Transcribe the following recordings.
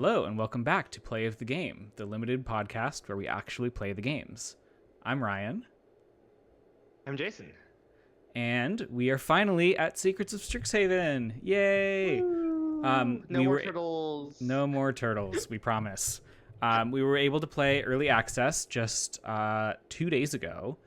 Hello, and welcome back to Play of the Game, the limited podcast where we actually play the games. I'm Ryan. I'm Jason. And we are finally at Secrets of Strixhaven. Yay! No more turtles. No more turtles, we promise. We were able to play early access just 2 days ago.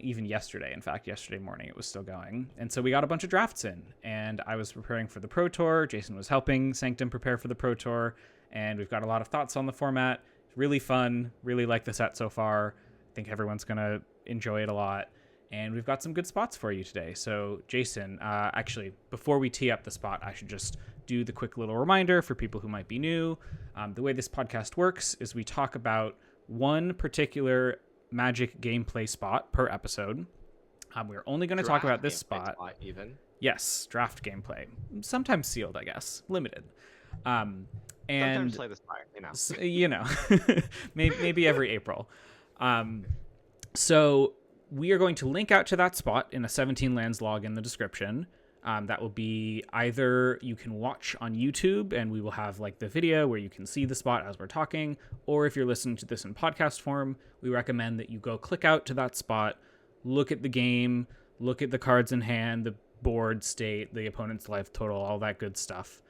Even yesterday, in fact, yesterday morning it was still going. And so we got a bunch of drafts in, and I was preparing for the Pro Tour. Jason was helping Sanctum prepare for the Pro Tour, and we've got a lot of thoughts on the format. It's really fun, really like the set so far. I think everyone's going to enjoy it a lot, and we've got some good spots for you today. So, Jason, actually, before we tee up the spot, I should just do the quick little reminder for people who might be new. The way this podcast works is we talk about one particular Magic gameplay spot per episode. We're only going to talk about this spot. Even. Yes, draft gameplay. Sometimes sealed, I guess. Limited. And sometimes play the spire, you know, maybe every April. So we are going to link out to that spot in a 17 lands log in the description. That will be either you can watch on YouTube and we will have like the video where you can see the spot as we're talking, or if you're listening to this in podcast form, we recommend that you go click out to that spot, look at the game, look at the cards in hand, the board state, the opponent's life total, all that good stuff.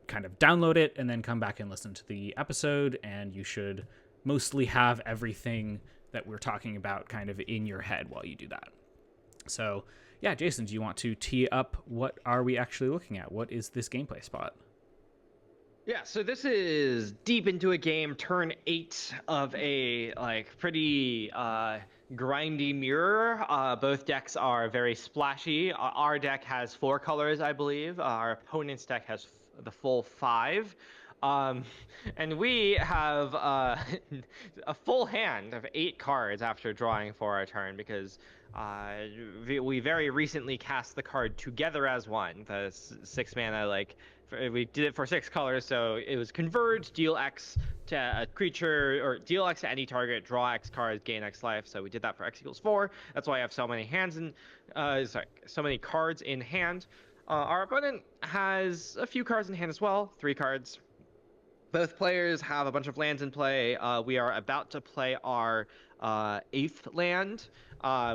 Kind of download it and then come back and listen to the episode, and you should mostly have everything that we're talking about kind of in your head while you do that. So yeah, Jason, do you want to tee up what are we actually looking at? What is this gameplay spot? Yeah, so this is deep into a game, turn 8 of a pretty grindy mirror. Both decks are very splashy. Our deck has 4 colors, I believe. Our opponent's deck has the full 5. And we have a full hand of 8 cards after drawing for our turn because we very recently cast the card Together as One, the 6 mana, we did it for 6 colors, so it was Converge, deal X to a creature, or deal X to any target, draw X cards, gain X life, so we did that for X equals 4. That's why I have so many so many cards in hand. Our opponent has a few cards in hand as well, 3 cards. Both players have a bunch of lands in play. We are about to play our 8th land.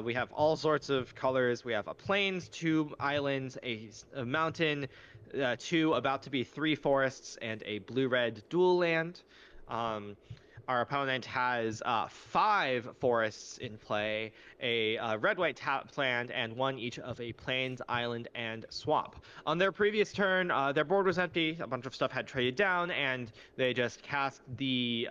We have all sorts of colors. We have a plains, 2 islands, a mountain, 2 about to be 3 forests, and a blue-red dual land. Our opponent has 5 forests in play, a red-white tap land, and 1 each of a plains, island, and swamp. On their previous turn, their board was empty. A bunch of stuff had traded down, and they just cast the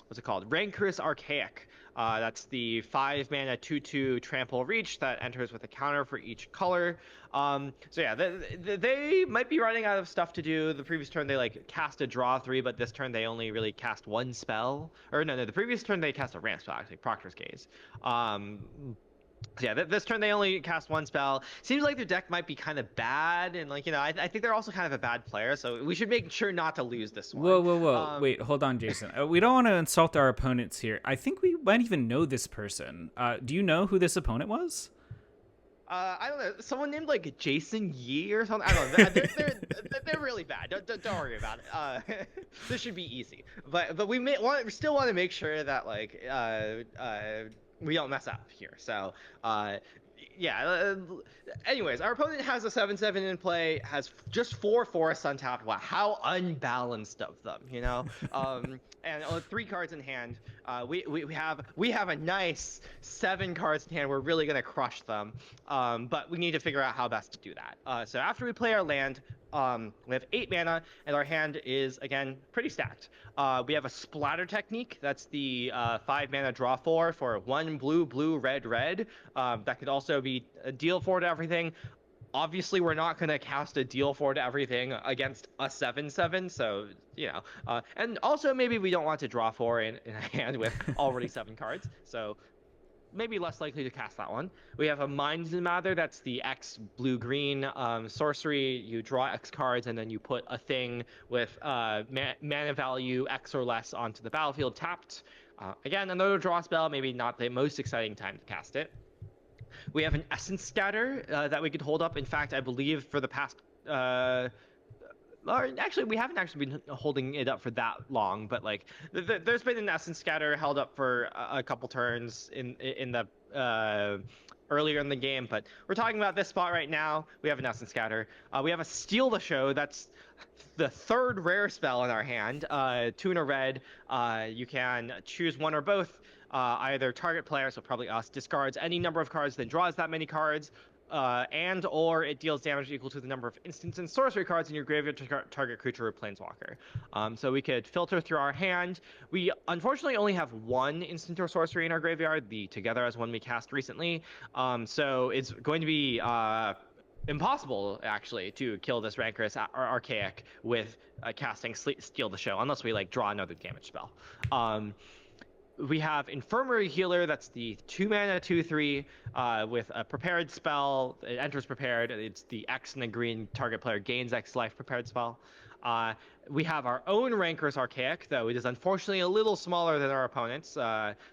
what's it called? Rancorous Archaic. That's the 5 mana 2/2 trample reach that enters with a counter for each color. So yeah, they might be running out of stuff to do. The previous turn they cast a draw 3, but this turn they only really cast 1 spell. Or no, the previous turn they cast a ramp spell, actually, Proctor's Gaze. So yeah, this turn they only cast 1 spell. Seems like their deck might be kind of bad, and I think they're also kind of a bad player, so we should make sure not to lose this one. Whoa. Wait, hold on, Jason. We don't want to insult our opponents here. I think we might even know this person. Do you know who this opponent was? I don't know. Someone named Jason Yee or something. I don't know. They're really bad. Don't worry about it. This should be easy. But we still want to make sure that we don't mess up here. So yeah. Anyways, our opponent has a 7/7 in play, has just 4 forests untapped. Wow, how unbalanced of them, and 3 cards in hand. We have a nice 7 cards in hand. We're really gonna crush them, but we need to figure out how best to do that. So after we play our land, we have 8 mana, and our hand is again pretty stacked. We have a splatter technique. That's the 5 mana draw 4 for 1 blue, red. That could also be a deal 4 to everything. Obviously, we're not going to cast a deal 4 to everything against a 7/7, so, and also maybe we don't want to draw 4 in a hand with already 7 cards, so maybe less likely to cast that one. We have a Minds and Matter. That's the X blue-green sorcery. You draw X cards, and then you put a thing with mana value X or less onto the battlefield tapped. Again, another draw spell, maybe not the most exciting time to cast it. We have an Essence Scatter that we could hold up. In fact, I believe for the past or actually, we haven't actually been holding it up for that long, but like there's been an Essence Scatter held up for a couple turns in the earlier in the game, but we're talking about this spot right now. We have an Essence Scatter. We have a Steal the Show. That's the third rare spell in our hand. 2 in a red. You can choose one or both. Either target player, so probably us, discards any number of cards, then draws that many cards, and or it deals damage equal to the number of instant and sorcery cards in your graveyard to target creature or planeswalker. So we could filter through our hand. We unfortunately only have one instant or sorcery in our graveyard. The Together as one we cast recently. So it's going to be impossible actually to kill this Rancorous Archaic with casting Steal the Show, unless we like draw another damage spell. We have Infirmary Healer, that's the 2 mana 2/3 with a prepared spell. It enters prepared. It's the X and the green, target player gains X life prepared spell. We have our own Rancorous Archaic, though it is unfortunately a little smaller than our opponents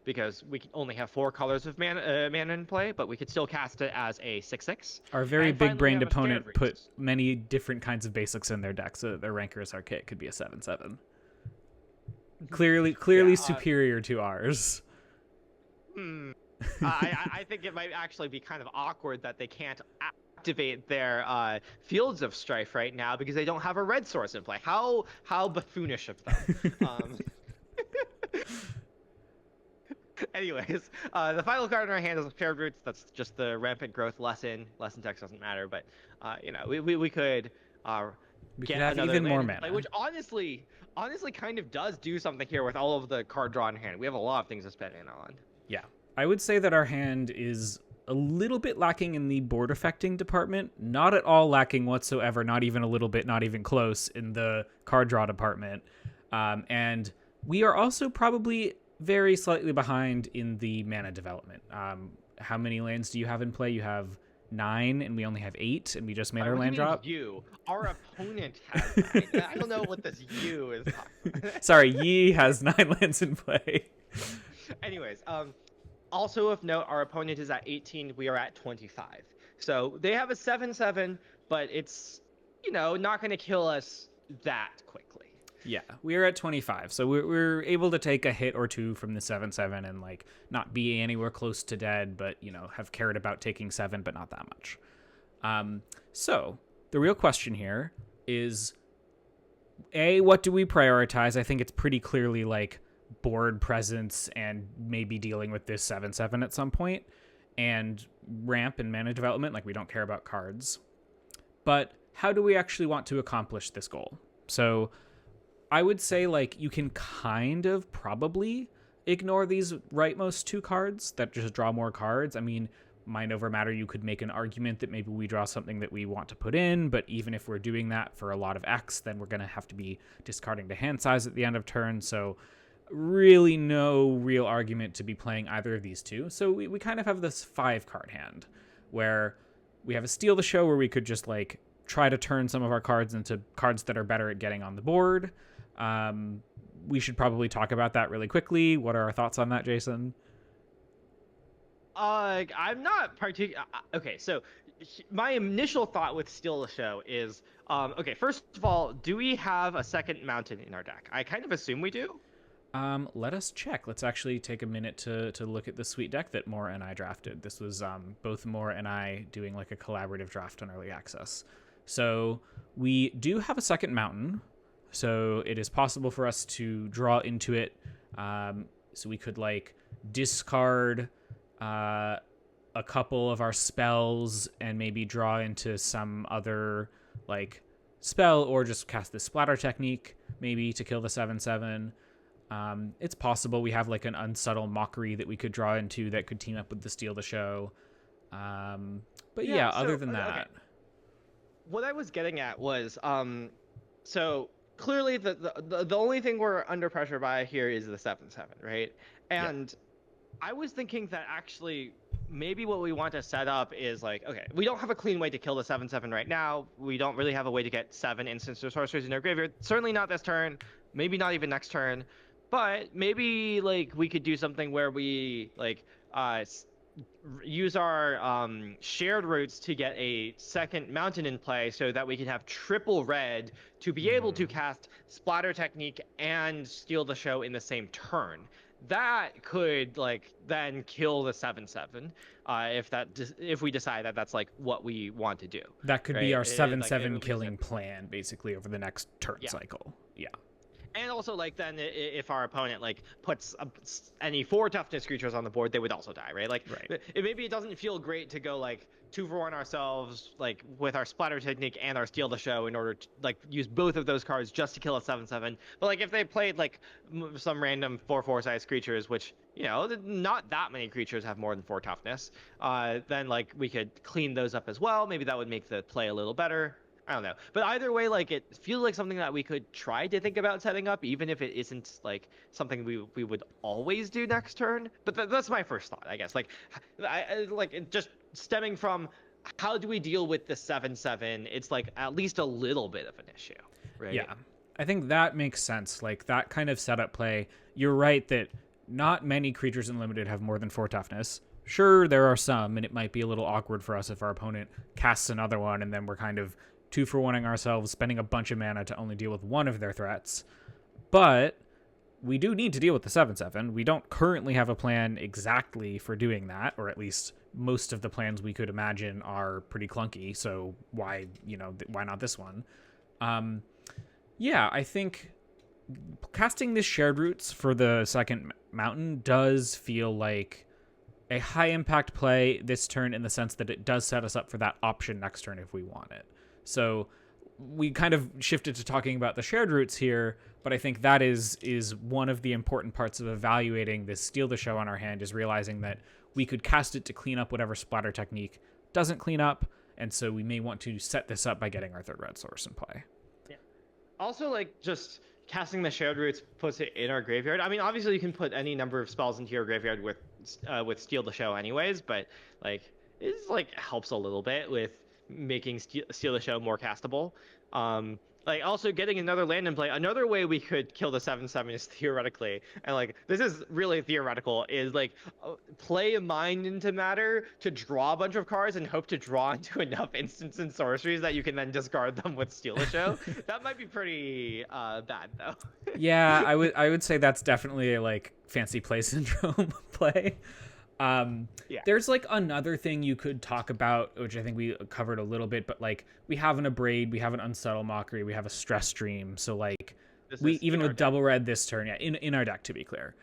because we only have 4 colors of mana in play, but we could still cast it as a 6/6. Our very big-brained opponent put many different kinds of basics in their deck, so their Rancorous Archaic could be a 7/7. Clearly yeah, superior to ours. I think it might actually be kind of awkward that they can't activate their Fields of Strife right now because they don't have a red source in play. How buffoonish of them. Anyways, the final card in our hand is Shared Roots. That's just the rampant growth lesson. Lesson text doesn't matter, but you know, we could get have even more mana, play, which honestly kind of does do something here with all of the card draw in hand. We have a lot of things to spend mana on. Yeah, I would say that our hand is a little bit lacking in the board affecting department. Not at all lacking whatsoever. Not even a little bit. Not even close in the card draw department. And we are also probably very slightly behind in the mana development. How many lands do you have in play? You have 9 and we only have 8, and we just made our land drop. Our opponent has 9. I don't know what this you is talking about. Sorry, Yi has 9 lands in play. Anyways, also of note, our opponent is at 18. We are at 25. So they have a 7/7, but it's, you know, not going to kill us that quickly. Yeah, we are at 25, so we're able to take a hit or two from the 7/7 and like not be anywhere close to dead, but you know, have cared about taking 7, but not that much. So the real question here is, what do we prioritize? I think it's pretty clearly like board presence and maybe dealing with this 7/7 at some point, and ramp and mana development. Like we don't care about cards, but how do we actually want to accomplish this goal? So I would say, like, you can kind of probably ignore these rightmost 2 cards that just draw more cards. I mean, Mind Over Matter, you could make an argument that maybe we draw something that we want to put in, but even if we're doing that for a lot of X, then we're going to have to be discarding to hand size at the end of turn. So really no real argument to be playing either of these 2. So we kind of have this 5-card hand where we have a Steal the Show where we could just, like, try to turn some of our cards into cards that are better at getting on the board. We should probably talk about that really quickly. What are our thoughts on that, Jason? I'm not particular. Okay, so my initial thought with Steal the Show is, okay, first of all, do we have a second mountain in our deck? I kind of assume we do. Let us check. Let's actually take a minute to look at the sweet deck that Moore and I drafted. This was both Moore and I doing like a collaborative draft on early access. So we do have a second mountain. So it is possible for us to draw into it. So we could like discard a couple of our spells and maybe draw into some other like spell, or just cast the splatter technique maybe to kill the 7/7. It's possible we have like an Unsubtle Mockery that we could draw into that could team up with the Steal the Show. But yeah, other than that. Okay. What I was getting at was, so clearly the only thing we're under pressure by here is the 7/7, right? And I was thinking that actually maybe what we want to set up is like, okay, we don't have a clean way to kill the 7/7 right now. We don't really have a way to get 7 instants or sorceries in our graveyard. Certainly not this turn. Maybe not even next turn. But maybe like we could do something where we like use our shared routes to get a second mountain in play so that we can have triple red to be able to cast Splatter Technique and Steal the Show in the same turn. That could like then kill the 7/7 if we decide that that's like what we want to do. That could be Right? our Like, 7/7 killing plan basically over the next turn Yeah. cycle. Yeah. And also, like, then if our opponent like puts any 4 toughness creatures on the board, they would also die, right? Like, Right. maybe it doesn't feel great to go like 2-for-1 ourselves, like with our Splatter Technique and our Steal the Show in order to like use both of those cards just to kill a 7/7. But like if they played like some random 4/4 size creatures, which not that many creatures have more than 4 toughness, then like we could clean those up as well. Maybe that would make the play a little better. I don't know. But either way, like it feels like something that we could try to think about setting up, even if it isn't like something we would always do next turn. But that's my first thought, I guess. Like, just stemming from how do we deal with the 7/7? It's like at least a little bit of an issue, right? Yeah. I think that makes sense. Like that kind of setup play. You're right that not many creatures in limited have more than 4 toughness. Sure, there are some, and it might be a little awkward for us if our opponent casts another one and then we're kind of 2-for-1ing ourselves, spending a bunch of mana to only deal with one of their threats. But we do need to deal with the 7/7. We don't currently have a plan exactly for doing that, or at least most of the plans we could imagine are pretty clunky. So why not this one? Yeah, I think casting this shared roots for the second mountain does feel like a high impact play this turn in the sense that it does set us up for that option next turn if we want it. So we kind of shifted to talking about the shared roots here, but I think that is one of the important parts of evaluating this Steal the Show on our hand, is realizing that we could cast it to clean up whatever Splatter Technique doesn't clean up, and so we may want to set this up by getting our third red source in play. Yeah. Also, like, just casting the shared roots puts it in our graveyard. I mean, obviously you can put any number of spells into your graveyard with Steal the Show anyways, but like it's like helps a little bit with making Steal the Show more castable. Like also getting another land in play. Another way we could kill the 7/7 is theoretically, and like this is really theoretical, is like play a Mind into Matter to draw a bunch of cards and hope to draw into enough instants and sorceries that you can then discard them with Steal the Show. That might be pretty bad though. Yeah, I would say that's definitely a like fancy play syndrome play. Yeah. There's like another thing you could talk about, which I think we covered a little bit, but like we have an Abrade, we have an Unsubtle Mockery, we have a Stress Stream. So like we even with double red this turn, yeah, in our deck to be clear.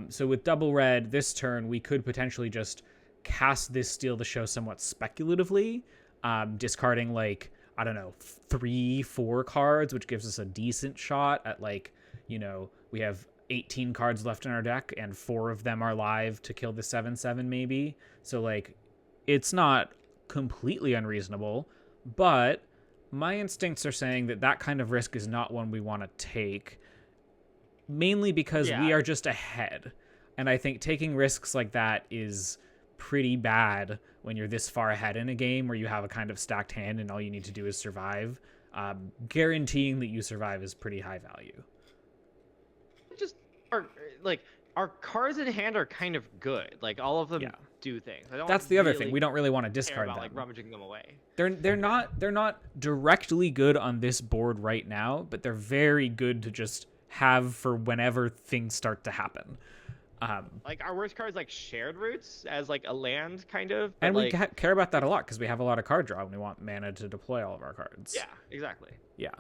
So with double red this turn, we could potentially just cast this Steal the Show somewhat speculatively, discarding like, I don't know, 3-4 cards, which gives us a decent shot at like, we have 18 cards left in our deck and 4 of them are live to kill the 7/7 maybe. So like it's not completely unreasonable, but my instincts are saying that kind of risk is not one we want to take, mainly because we are just ahead. And I think taking risks like that is pretty bad when you're this far ahead in a game where you have a kind of stacked hand and all you need to do is survive. Guaranteeing that you survive is pretty high value. Just our cards in hand are kind of good. Like all of them do things. That's the other thing. We don't really want to discard them. Like rummaging them away. They're not directly good on this board right now, but they're very good to just have for whenever things start to happen. Like our worst cards, like Shared Roots as like a land kind of. And we care about that a lot because we have a lot of card draw and we want mana to deploy all of our cards. Yeah, exactly. Yeah.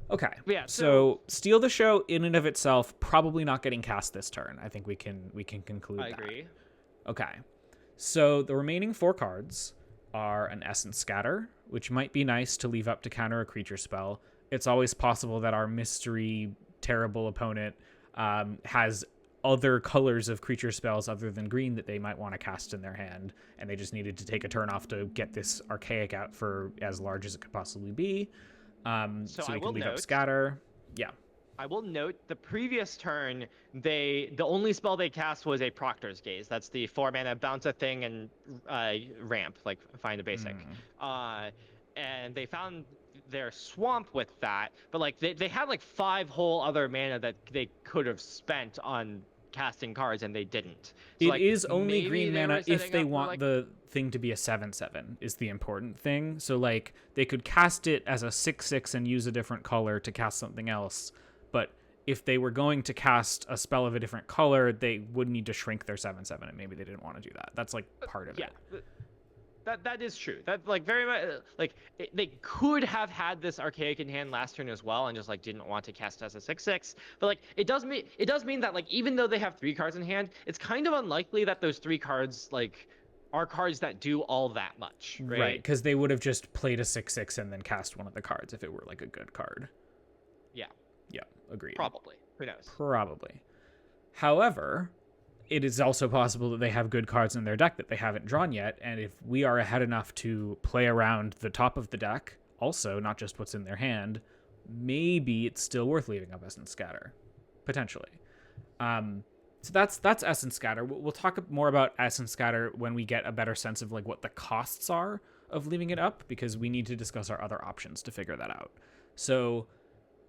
Okay. Yeah. So Steal the Show in and of itself probably not getting cast this turn. I think we can conclude I that. agree. Okay. So the remaining 4 cards are an Essence Scatter, which might be nice to leave up to counter a creature spell. It's always possible that our mystery terrible opponent has other colors of creature spells other than green that they might want to cast in their hand, and they just needed to take a turn off to get this Archaic out for as large as it could possibly be. So we can leave up Scatter. Yeah. I will note the previous turn, the only spell they cast was a Proctor's Gaze. That's the 4 mana bounce a thing and ramp, like find a basic. And they found their swamp with that, but like they had like 5 whole other mana that they could have spent on casting cards and they didn't. So It like is only maybe green they mana were if setting they up for want like the thing to be a 7/7 is the important thing. So like they could cast it as a 6/6 and use a different color to cast something else, but if they were going to cast a spell of a different color, they would need to shrink their 7/7, and maybe they didn't want to do that. That's like part of yeah. it. That is true. That like very much like they could have had this archaic in hand last turn as well, and just like didn't want to cast as a 6/6. But like it does mean that like even though they have 3 cards in hand, it's kind of unlikely that those 3 cards like are cards that do all that much, Right, right? because they would have just played a 6/6 and then cast one of the cards if it were like a good card. Yeah, Yeah, agreed. probably. Who knows? Probably. However, it is also possible that they have good cards in their deck that they haven't drawn yet, and if we are ahead enough to play around the top of the deck, also not just what's in their hand, maybe it's still worth leaving up Essence Scatter, potentially. So that's Essence Scatter. We'll talk more about Essence Scatter when we get a better sense of like what the costs are of leaving it up, because we need to discuss our other options to figure that out. So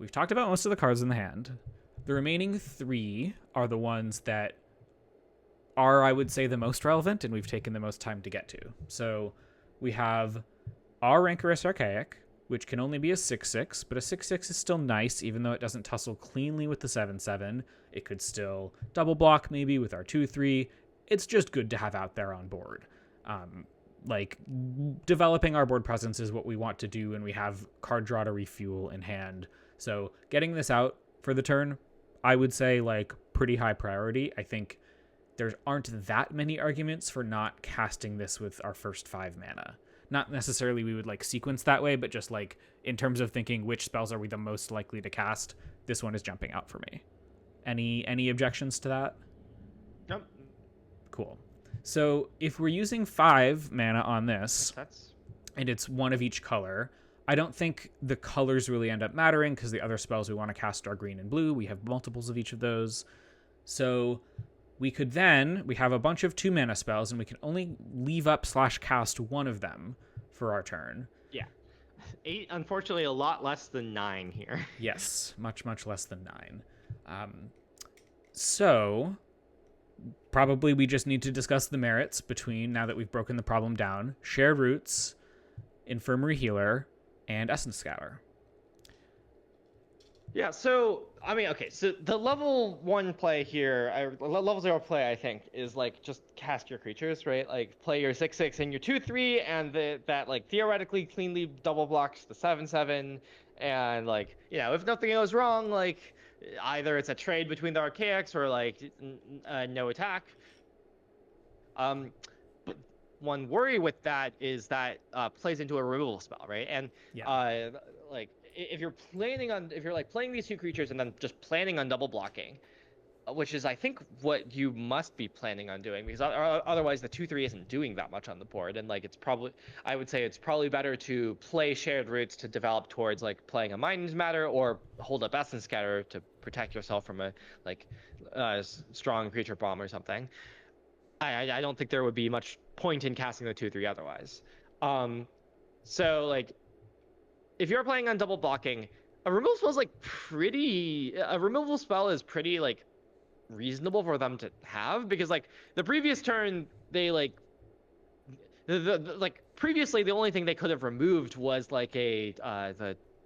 we've talked about most of the cards in the hand. The remaining 3 are the ones that are, I would say, the most relevant, and we've taken the most time to get to. So we have our Rancorous Archaic, which can only be a 6/6, but a 6/6 is still nice, even though it doesn't tussle cleanly with the 7/7. It could still double block maybe with our 2/3. It's just good to have out there on board. Like, developing our board presence is what we want to do, and we have card draw to refuel in hand. So getting this out for the turn, I would say, like, pretty high priority. I think there aren't that many arguments for not casting this with our first 5 mana. Not necessarily we would like sequence that way, but just like in terms of thinking which spells are we the most likely to cast, this one is jumping out for me. Any objections to that? Nope. Cool. So if we're using 5 mana on this, That's and it's one of each color, I don't think the colors really end up mattering because the other spells we want to cast are green and blue. We have multiples of each of those. So we have a bunch of 2 mana spells, and we can only leave up / cast one of them for our turn. yeah. 8, unfortunately, a lot less than 9 here. Yes, much, much less than 9. So probably we just need to discuss the merits between, now that we've broken the problem down, Shared Roots, Infirmary Healer, and Essence Scatter. Yeah, so I mean, okay, so the level 1 play here, level 0 play, I think, is like just cast your creatures, right? Like play your 6/6 and your 2/3, and that like theoretically cleanly double blocks the 7/7, and like if nothing goes wrong, like either it's a trade between the Archaics or like no attack. But one worry with that is that plays into a removal spell, right? And Yeah. like if you're like playing these 2 creatures and then just planning on double blocking, which is I think what you must be planning on doing, because otherwise the 2/3 isn't doing that much on the board, and like I would say it's probably better to play Shared Roots to develop towards like playing a Mind Matter, or hold up Essence Scatter to protect yourself from a like strong creature bomb or something. I don't think there would be much point in casting the 2/3 otherwise. So like if you're playing on double blocking, a removal spell is pretty like reasonable for them to have, because like the previous turn they like like previously the only thing they could have removed was like the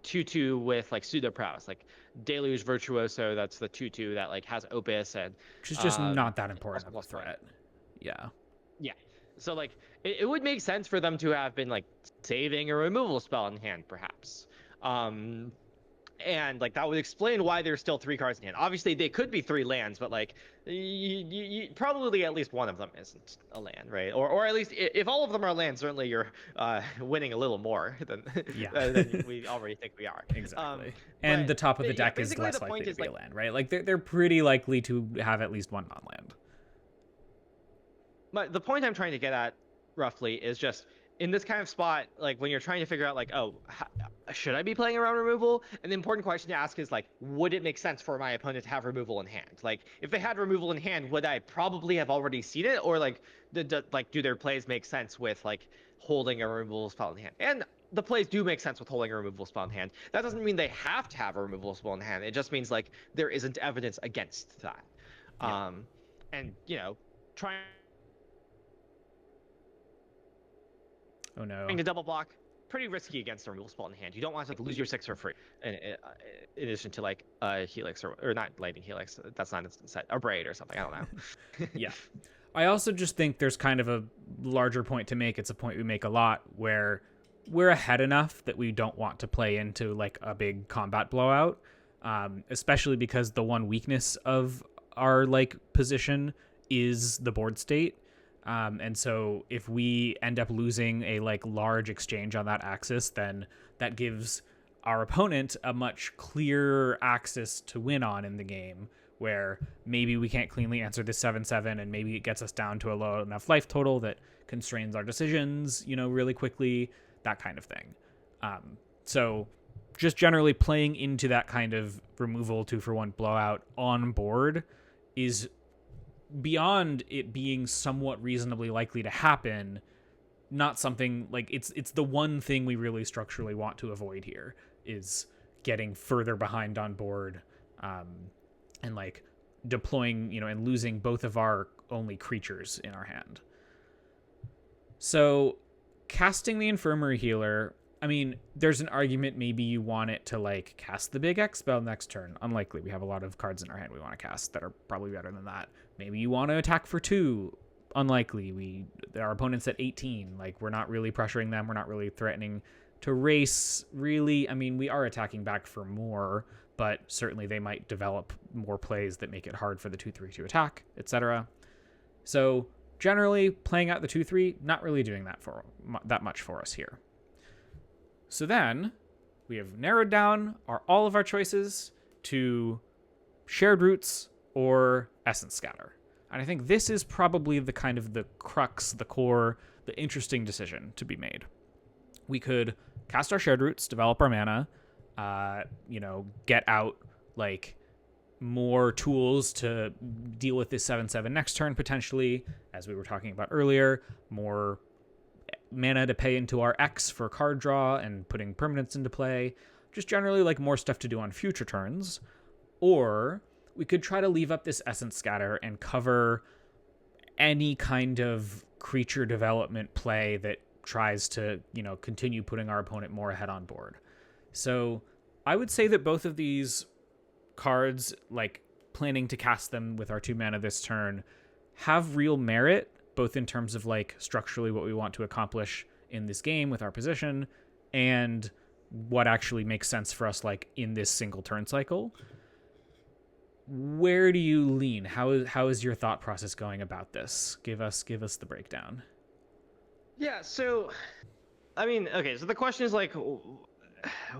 2/2 with like pseudo prowess, like Deluge Virtuoso. That's the 2/2 that like has Opus and Which is just not that important of a threat. Yeah. Yeah. So like it would make sense for them to have been like saving a removal spell in hand, perhaps. And like that would explain why there's still 3 cards in hand. Obviously they could be 3 lands, but like probably at least one of them isn't a land, right? Or at least if all of them are lands, certainly you're winning a little more than than we already think we are. Exactly. And the top of the deck is less likely to be a land, right? Like they're pretty likely to have at least one non-land. But the point I'm trying to get at roughly is just in this kind of spot, like when you're trying to figure out like, oh, should I be playing around removal? And the important question to ask is like, would it make sense for my opponent to have removal in hand? Like if they had removal in hand, would I probably have already seen it? Or like, do their plays make sense with like holding a removal spell in hand? And the plays do make sense with holding a removal spell in hand. That doesn't mean they have to have a removal spell in hand. It just means like there isn't evidence against that. Yeah. And trying Oh no. to double block, pretty risky against a removal spell in hand. You don't want to like lose your 6 for free. In addition to like Helix or not Lightning Helix, that's not a set, a Braid or something. I don't know. Yeah. I also just think there's kind of a larger point to make. It's a point we make a lot where we're ahead enough that we don't want to play into like a big combat blowout, especially because the one weakness of our like position is the board state. And so if we end up losing a like large exchange on that axis, then that gives our opponent a much clearer axis to win on in the game, where maybe we can't cleanly answer this 7/7 and maybe it gets us down to a low enough life total that constrains our decisions, really quickly, that kind of thing. So just generally playing into that kind of removal 2-for-1 blowout on board is, beyond it being somewhat reasonably likely to happen, not something like it's the one thing we really structurally want to avoid here, is getting further behind on board, and like deploying, and losing both of our only creatures in our hand. So casting the Infirmary Healer, I mean, there's an argument maybe you want it to like cast the big X spell next turn. Unlikely. We have a lot of cards in our hand we want to cast that are probably better than that. Maybe you want to attack for 2. Unlikely. Our opponent's at 18. Like, we're not really pressuring them. We're not really threatening to race, really. I mean, we are attacking back for more, but certainly they might develop more plays that make it hard for the 2/3 to attack, etc. So generally, playing out the 2/3, not really doing that much for us here. So then we have narrowed down all of our choices to Shared Roots or Essence Scatter. And I think this is probably the kind of the crux, the core, the interesting decision to be made. We could cast our Shared Roots, develop our mana, get out like more tools to deal with this 7/7 next turn potentially, as we were talking about earlier, more mana to pay into our X for card draw and putting permanents into play, just generally like more stuff to do on future turns. Or we could try to leave up this Essence Scatter and cover any kind of creature development play that tries to, continue putting our opponent more ahead on board. So I would say that both of these cards, like planning to cast them with our 2 mana this turn, have real merit, both in terms of like structurally what we want to accomplish in this game with our position and what actually makes sense for us like in this single turn cycle. Where do you lean? How is your thought process going about this? Give us the breakdown. Yeah, so I mean, okay, so the question is like,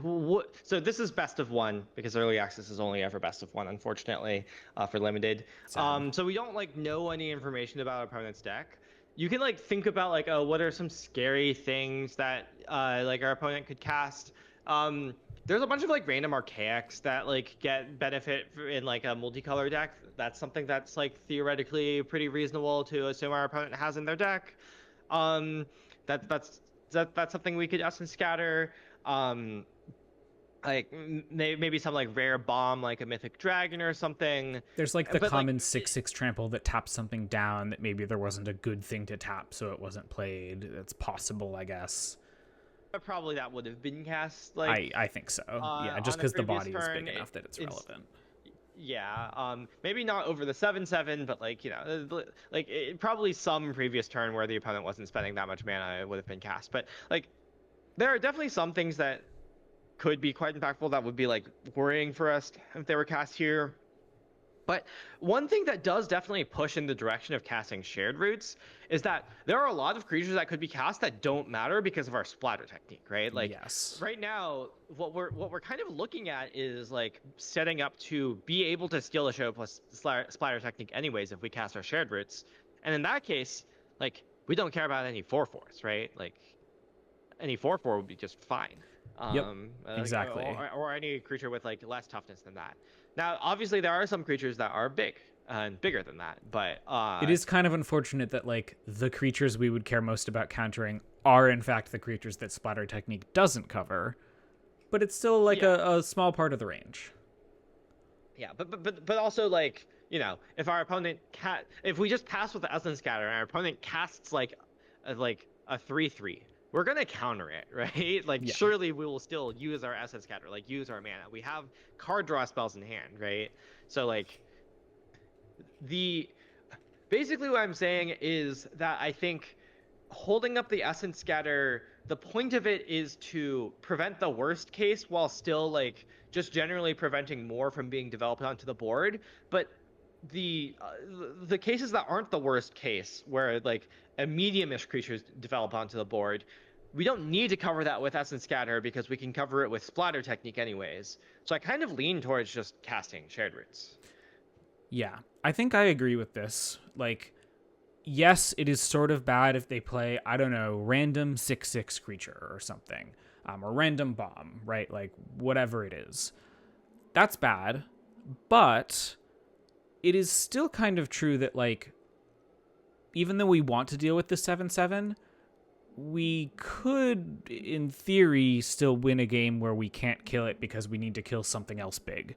what? So this is best of 1 because early access is only ever best of 1, unfortunately, for limited. So we don't like know any information about our opponent's deck. You can like think about like, oh, what are some scary things that like our opponent could cast? There's a bunch of like random archaics that like get benefit in like a multicolor deck. That's something that's like theoretically pretty reasonable to assume our opponent has in their deck. That's something we could Essence Scatter. Like maybe some like rare bomb, like a Mythic Dragon or something. There's like the common 6/6 trample that taps something down that maybe there wasn't a good thing to tap, so it wasn't played. That's possible, I guess. But probably that would have been cast. Like I think so. Yeah, just because the body is big enough that it's relevant. Yeah, maybe not over the 7/7, but like probably some previous turn where the opponent wasn't spending that much mana, it would have been cast. But like, there are definitely some things that could be quite impactful that would be like worrying for us if they were cast here. But one thing that does definitely push in the direction of casting Shared Roots is that there are a lot of creatures that could be cast that don't matter because of our splatter technique, right? Like, yes. Right now, what we're kind of looking at is like setting up to be able to steal a show plus splatter technique anyways if we cast our Shared Roots. And in that case, like, we don't care about any 4/4s, right? Like, any 4/4 would be just fine. Yep, exactly. Or any creature with like less toughness than that. Now, obviously, there are some creatures that are big and bigger than that, but it is kind of unfortunate that like the creatures we would care most about countering are in fact the creatures that splatter technique doesn't cover, but it's still like a small part of the range. Yeah, but also like if our opponent if we just pass with the Essence Scatter and our opponent casts like a 3/3, we're gonna counter it, right? Like Yeah. surely we will still use our Essence Scatter, like use our mana. We have card draw spells in hand, right? So like the basically what I'm saying is that I think holding up the Essence Scatter, the point of it is to prevent the worst case while still like just generally preventing more from being developed onto the board. But the cases that aren't the worst case, where like a medium-ish creatures develop onto the board, we don't need to cover that with Essence Scatter because we can cover it with Splatter Technique anyways. So I kind of lean towards just casting Shared Roots. Yeah, I think I agree with this. Like, yes, it is sort of bad if they play, I don't know, random 6/6 creature or something, or random bomb, right? Like, whatever it is. That's bad, but it is still kind of true that, like, even though we want to deal with the 7/7, we could, in theory, still win a game where we can't kill it because we need to kill something else big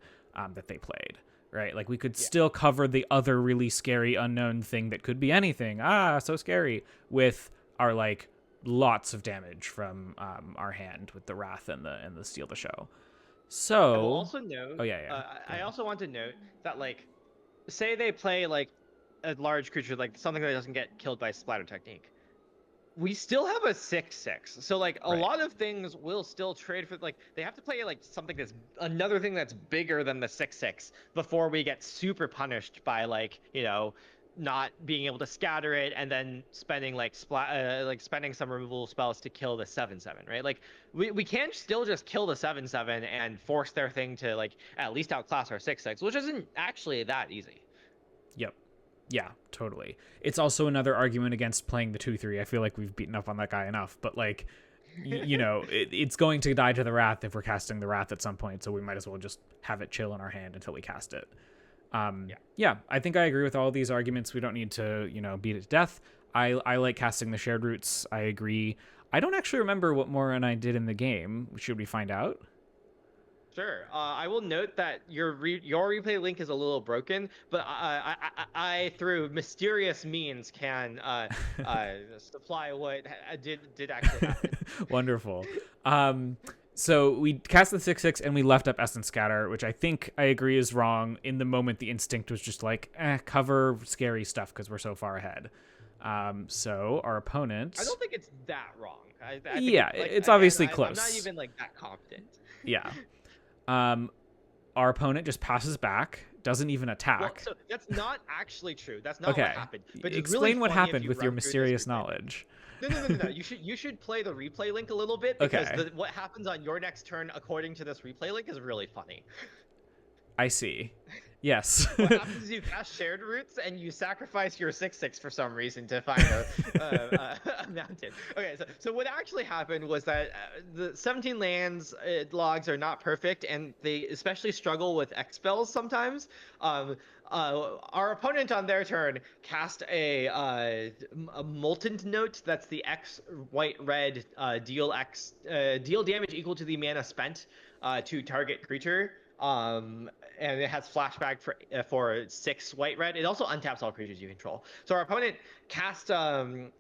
that they played, right? Like we could still cover the other really scary unknown thing that could be anything. So scary with our like lots of damage from our hand with the Wrath and the Steal the Show. So I will also note. Oh yeah. I also want to note that like, say they play like a large creature, like something that doesn't get killed by Splatter Technique. We still have a 6/6, so like a lot of things will still trade for, like they have to play like something that's another thing that's bigger than the 6/6 before we get super punished by like not being able to scatter it and then spending like spending some removal spells to kill the 7/7, right? Like we can still just kill the 7/7 and force their thing to like at least outclass our 6/6, which isn't actually that easy. Yep. Yeah, totally. It's also another argument against playing the 2/3. I feel like we've beaten up on that guy enough, but like, it's going to die to the Wrath if we're casting the Wrath at some point, so we might as well just have it chill in our hand until we cast it. Yeah, I think I agree with all these arguments. We don't need to, beat it to death. I like casting the Shared Roots. I agree. I don't actually remember what Mora and I did in the game. Should we find out? Sure. I will note that your replay link is a little broken, but I through mysterious means can supply what did actually happen. Wonderful. So we cast the 6/6 and we left up Essence Scatter, which I think I agree is wrong. In the moment, the instinct was just like, cover scary stuff because we're so far ahead. So our opponent. I don't think it's that wrong. I think, it's obviously close. I'm not even like that confident. Yeah. Our opponent just passes back, doesn't even attack. Well, so that's not actually true. That's not what happened. But explain really what happened with your mysterious knowledge. No. You should play the replay link a little bit because what happens on your next turn, according to this replay link, is really funny. I see. Yes. What happens is you cast Shared Roots and you sacrifice your 6/6 for some reason to find a mountain. Okay, so what actually happened was that the 17 lands logs are not perfect, and they especially struggle with X spells sometimes. Our opponent on their turn cast a Molten Note. That's the X white red deal damage equal to the mana spent to target creature. And it has flashback for 6 white red. It also untaps all creatures you control. So our opponent cast Molten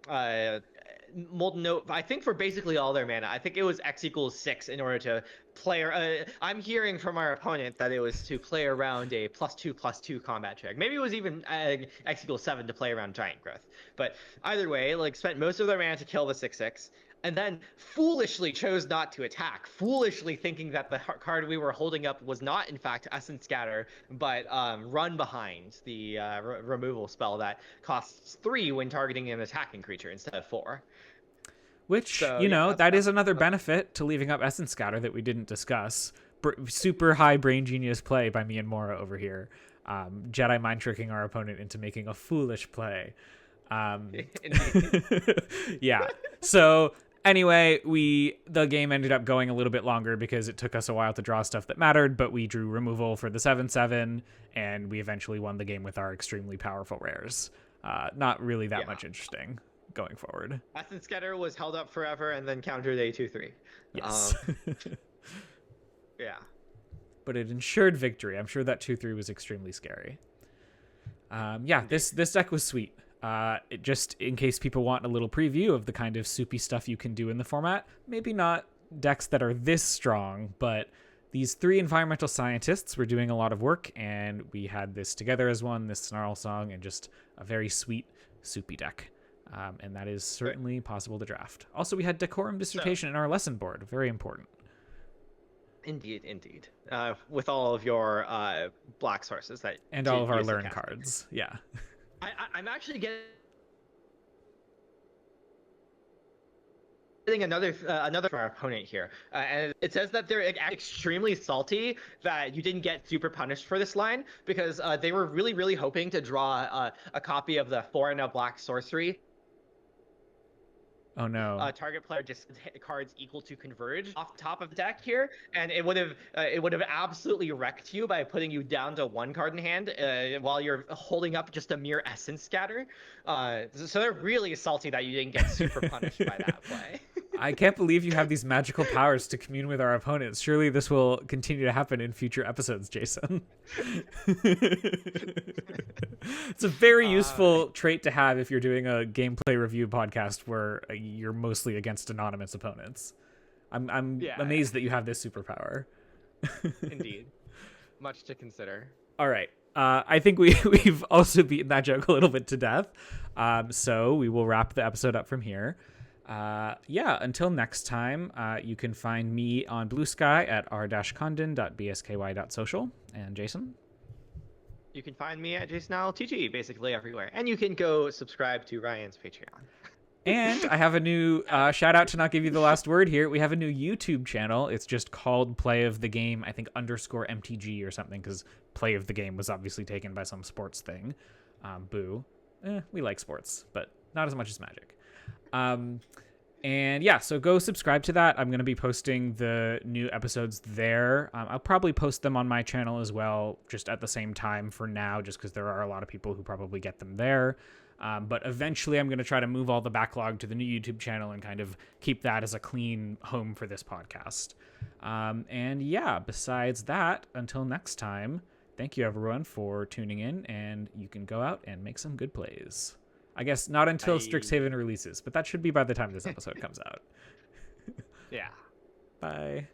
Note, I think, for basically all their mana. I think it was X equals 6 in order to play. I'm hearing from our opponent that it was to play around a +2/+2 combat check. Maybe it was even X equals 7 to play around Giant Growth. But either way, like spent most of their mana to kill the 6/6. And then foolishly chose not to attack, foolishly thinking that the card we were holding up was not, in fact, Essence Scatter, but Run Behind, the removal spell that costs 3 when targeting an attacking creature instead of 4. Which, that is another benefit to leaving up Essence Scatter that we didn't discuss. Super high brain genius play by me and Mora over here. Jedi mind tricking our opponent into making a foolish play. Yeah. So anyway, the game ended up going a little bit longer because it took us a while to draw stuff that mattered, but we drew removal for the 7/7, and we eventually won the game with our extremely powerful rares. Not really that much interesting going forward. Essence Scatter was held up forever and then countered a 2/3. Yes. Yeah. But it ensured victory. I'm sure that 2/3 was extremely scary. Yeah, this deck was sweet. Just in case people want a little preview of the kind of soupy stuff you can do in the format, maybe not decks that are this strong, but these 3 environmental scientists were doing a lot of work, and we had this together as one, this Snarl Song, and just a very sweet, soupy deck. And that is certainly possible to draft. Also, we had Decorum Dissertation in our lesson board. Very important. Indeed. With all of your black sources that And all of our use the learn cast. cards. Yeah. I'm actually getting another from our opponent here, and it says that they're extremely salty that you didn't get super punished for this line because they were really hoping to draw a copy of the 4 and a black sorcery. Oh no. Target player just hit cards equal to converge off top of the deck here, and it would have absolutely wrecked you by putting you down to 1 card in hand while you're holding up just a mere essence scatter. So they're really salty that you didn't get super punished by that play. I can't believe you have these magical powers to commune with our opponents. Surely this will continue to happen in future episodes, Jason. It's a very useful trait to have if you're doing a gameplay review podcast where you're mostly against anonymous opponents. I'm amazed that you have this superpower. Indeed. Much to consider. All right. I think we've also beaten that joke a little bit to death. So we will wrap the episode up from here. Until next time, you can find me on Blue Sky at r-condon.bsky.social. And Jason? You can find me at JasonILTG basically everywhere. And you can go subscribe to Ryan's Patreon. And I have a new shout out to not give you the last word here. We have a new YouTube channel. It's just called Play of the Game, I think _MTG or something, because Play of the Game was obviously taken by some sports thing. Boo. We like sports, but not as much as Magic. So go subscribe to that. I'm going to be posting the new episodes there. I'll probably post them on my channel as well, just at the same time for now, just because there are a lot of people who probably get them there. But eventually I'm going to try to move all the backlog to the new YouTube channel and kind of keep that as a clean home for this podcast. Besides that, until next time, thank you everyone for tuning in, and you can go out and make some good plays. I guess not until Strixhaven releases, but that should be by the time this episode comes out. Yeah. Bye.